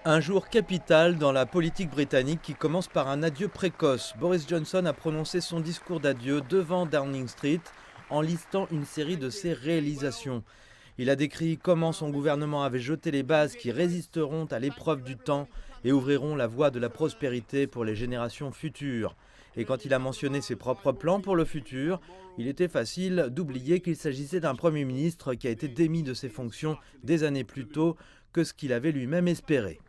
Un jour capital dans la politique britannique qui commence par un adieu précoce. Boris Johnson a prononcé son discours d'adieu devant Downing Street en listant une série de ses réalisations. Il a décrit comment son gouvernement avait jeté les bases qui résisteront à l'épreuve du temps et ouvriront la voie de la prospérité pour les générations futures. Et quand il a mentionné ses propres plans pour le futur, il était facile d'oublier qu'il s'agissait d'un Premier ministre qui a été démis de ses fonctions des années plus tôt que ce qu'il avait lui-même espéré.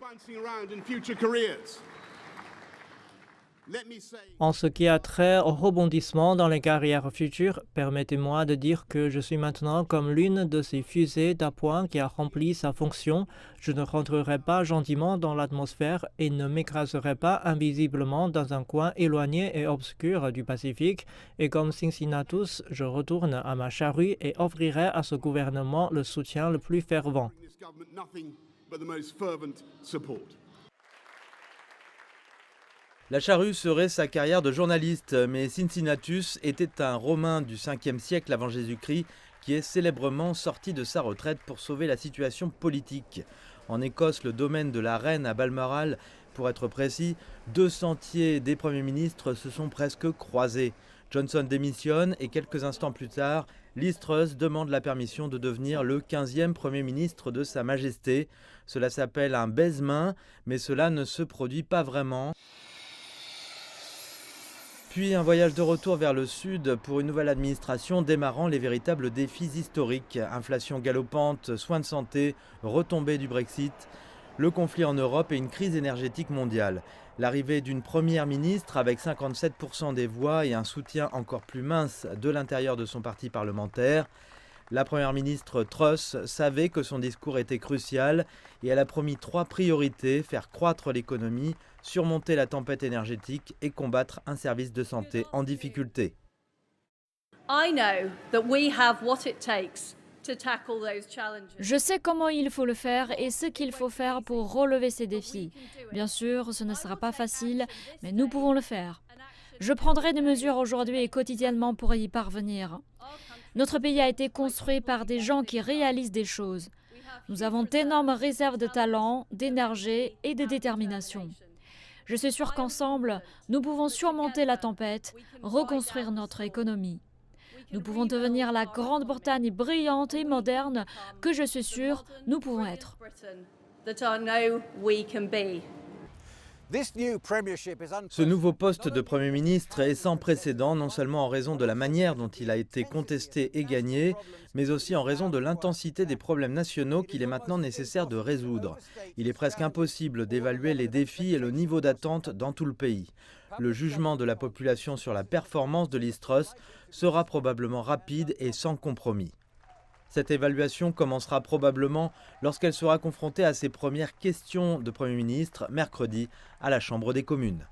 En ce qui a trait au rebondissement dans les carrières futures, permettez-moi de dire que je suis maintenant comme l'une de ces fusées d'appoint qui a rempli sa fonction. Je ne rentrerai pas gentiment dans l'atmosphère et ne m'écraserai pas invisiblement dans un coin éloigné et obscur du Pacifique. Et comme Cincinnatus, je retourne à ma charrue et offrirai à ce gouvernement le soutien le plus fervent. La charrue serait sa carrière de journaliste, mais Cincinnatus était un Romain du 5e siècle avant Jésus-Christ qui est célèbrement sorti de sa retraite pour sauver la situation politique. En Écosse, le domaine de la reine à Balmoral, pour être précis, 2 sentiers des premiers ministres se sont presque croisés. Johnson démissionne et quelques instants plus tard, Liz Truss demande la permission de devenir le 15e Premier ministre de Sa Majesté. Cela s'appelle un baise-main, mais cela ne se produit pas vraiment. Puis un voyage de retour vers le sud pour une nouvelle administration démarrant les véritables défis historiques. Inflation galopante, soins de santé, retombées du Brexit, le conflit en Europe et une crise énergétique mondiale. L'arrivée d'une première ministre avec 57% des voix et un soutien encore plus mince de l'intérieur de son parti parlementaire. La première ministre Truss savait que son discours était crucial et elle a promis 3 priorités: faire croître l'économie, surmonter la tempête énergétique et combattre un service de santé en difficulté. Je sais comment il faut le faire et ce qu'il faut faire pour relever ces défis. Bien sûr, ce ne sera pas facile, mais nous pouvons le faire. Je prendrai des mesures aujourd'hui et quotidiennement pour y parvenir. Notre pays a été construit par des gens qui réalisent des choses. Nous avons d'énormes réserves de talent, d'énergie et de détermination. Je suis sûre qu'ensemble, nous pouvons surmonter la tempête, reconstruire notre économie. Nous pouvons devenir la Grande-Bretagne brillante et moderne que je suis sûre nous pouvons être. Ce nouveau poste de Premier ministre est sans précédent, non seulement en raison de la manière dont il a été contesté et gagné, mais aussi en raison de l'intensité des problèmes nationaux qu'il est maintenant nécessaire de résoudre. Il est presque impossible d'évaluer les défis et le niveau d'attente dans tout le pays. Le jugement de la population sur la performance de Liz Truss sera probablement rapide et sans compromis. Cette évaluation commencera probablement lorsqu'elle sera confrontée à ses premières questions de Premier ministre mercredi à la Chambre des communes.